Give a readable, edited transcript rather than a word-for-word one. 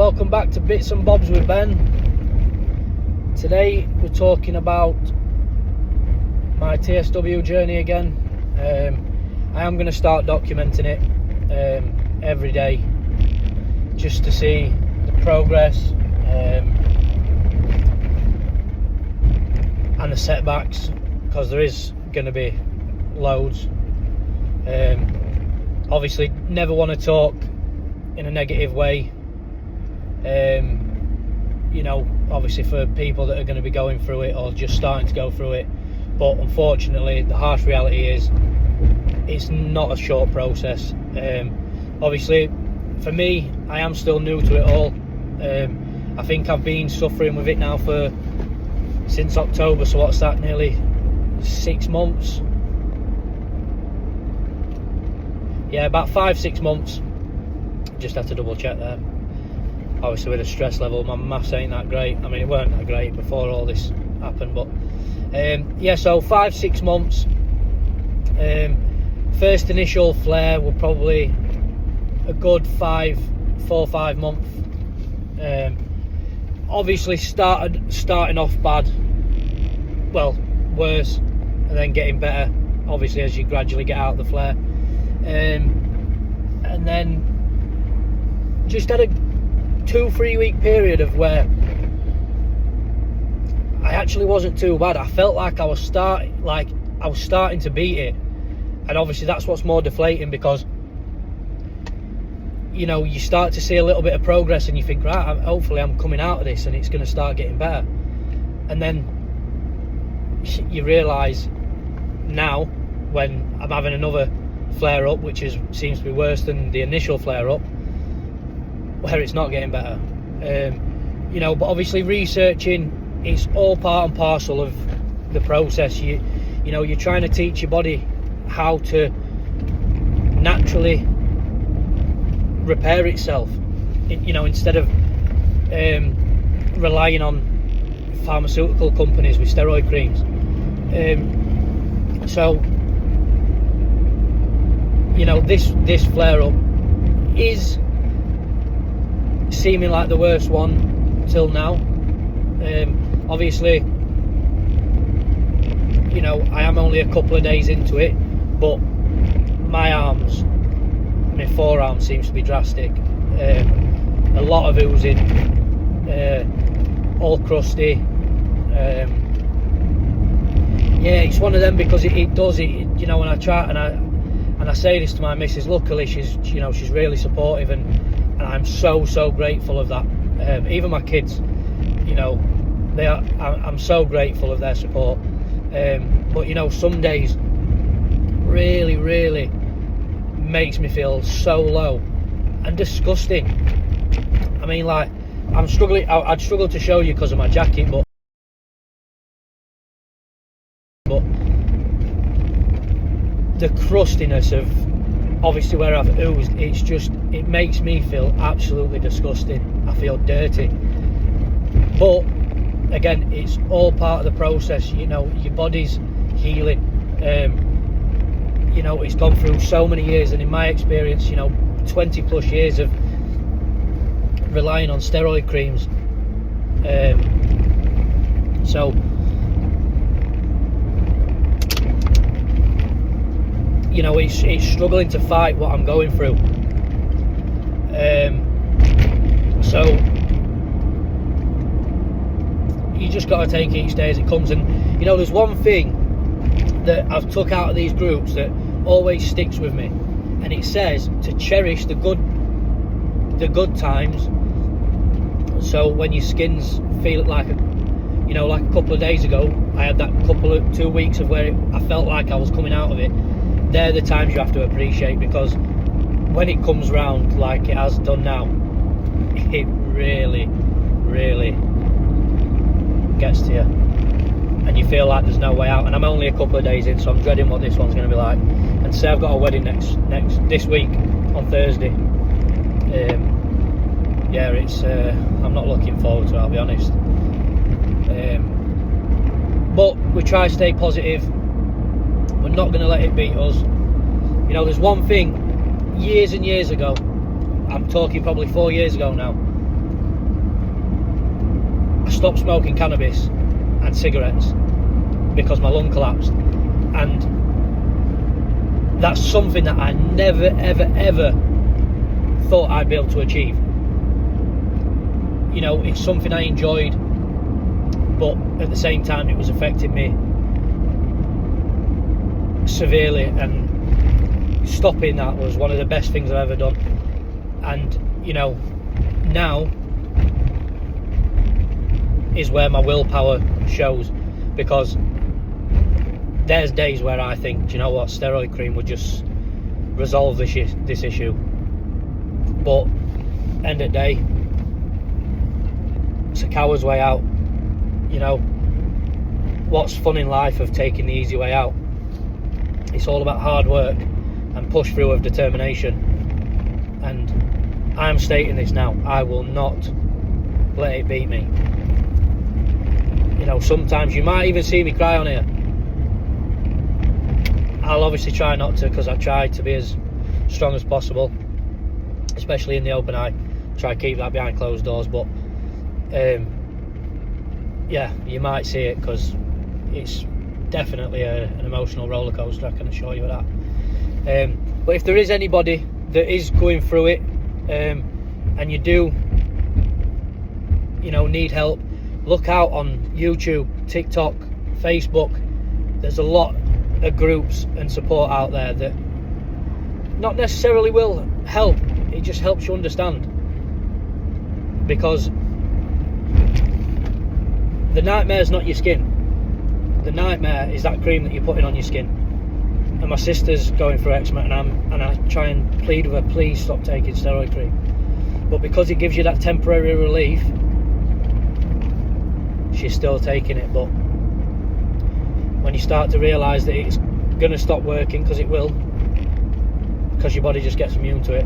welcome back to Bits and Bobs with Ben. Today we're talking about my TSW journey again. I am going to start documenting it every day just to see the progress and the setbacks, because there is going to be loads. Obviously never want to talk in a negative way, obviously for people that are going to be going through it or just starting to go through it, but unfortunately the harsh reality is it's not a short process. Obviously for me, I am still new to it all. I think I've been suffering with it now since October, so what's that, nearly 6 months? Yeah, about 5-6 months. Just had to double check there. Obviously with the stress level, my maths ain't that great. I mean, it weren't that great before all this happened, but yeah, so 5-6 months. First initial flare were probably a good 4 or 5 months. Obviously starting off bad, well, worse, and then getting better, obviously, as you gradually get out of the flare. And then just had a 2-3 week period of where I actually wasn't too bad. I felt like I was starting to beat it, and obviously that's what's more deflating, because you start to see a little bit of progress and you think, right, hopefully I'm coming out of this and it's going to start getting better. And then you realise now, when I'm having another flare up, which seems to be worse than the initial flare up, where it's not getting better. But obviously researching, it's all part and parcel of the process. You're trying to teach your body how to naturally repair itself, instead of relying on pharmaceutical companies with steroid creams. So this flare up is seeming like the worst one till now. Obviously, I am only a couple of days into it, but my forearm seems to be drastic. A lot of oozing, all crusty. Yeah, it's one of them, because it does it. When I try and I say this to my missus, luckily she's really supportive, and I'm so grateful of that. Even my kids, I'm so grateful of their support. But some days really makes me feel so low and disgusting. I mean, like, I'm struggling. I'd struggle to show you because of my jacket, but the crustiness of obviously where I've oozed, it makes me feel absolutely disgusting. I feel dirty. But again, it's all part of the process. Your body's healing. It's gone through so many years, and in my experience, 20 plus years of relying on steroid creams. So it's struggling to fight what I'm going through. So you just got to take each day as it comes. And there's one thing that I've took out of these groups that always sticks with me, and it says to cherish the good times. So when your skin's feel like a couple of days ago, I had that 2 weeks of where I felt like I was coming out of it. They're the times you have to appreciate, because when it comes round like it has done now, it really gets to you, and you feel like there's no way out. And I'm only a couple of days in, so I'm dreading what this one's going to be like. And say I've got a wedding this week on Thursday. Yeah, it's I'm not looking forward to it, I'll be honest. But we try to stay positive. We're not going to let it beat us. There's one thing, years and years ago, I'm talking probably 4 years ago now, stopped smoking cannabis and cigarettes because my lung collapsed, and that's something that I never ever thought I'd be able to achieve. You know, it's something I enjoyed, but at the same time it was affecting me severely, and stopping that was one of the best things I've ever done. And you know, now is where my willpower shows, because there's days where I think, do you know what, steroid cream would just resolve this issue, but end of the day, it's a coward's way out. You know, what's fun in life of taking the easy way out? It's all about hard work and push through of determination, and I'm stating this now, I will not let it beat me. You know, sometimes you might even see me cry on here. I'll obviously try not to, because I try to be as strong as possible, especially in the open eye. Try to keep that behind closed doors, but yeah, you might see it, because it's definitely an emotional roller coaster, I can assure you of that. But if there is anybody that is going through it, and you do, you know, need help, look out on YouTube, TikTok, Facebook. There's a lot of groups and support out there that not necessarily will help, it just helps you understand, because the nightmare is not your skin. The nightmare is that cream that you're putting on your skin. And my sister's going through eczema, and I try and plead with her, please stop taking steroid cream. But because it gives you that temporary relief, she's still taking it. But when you start to realise that it's going to stop working, because it will, because your body just gets immune to it,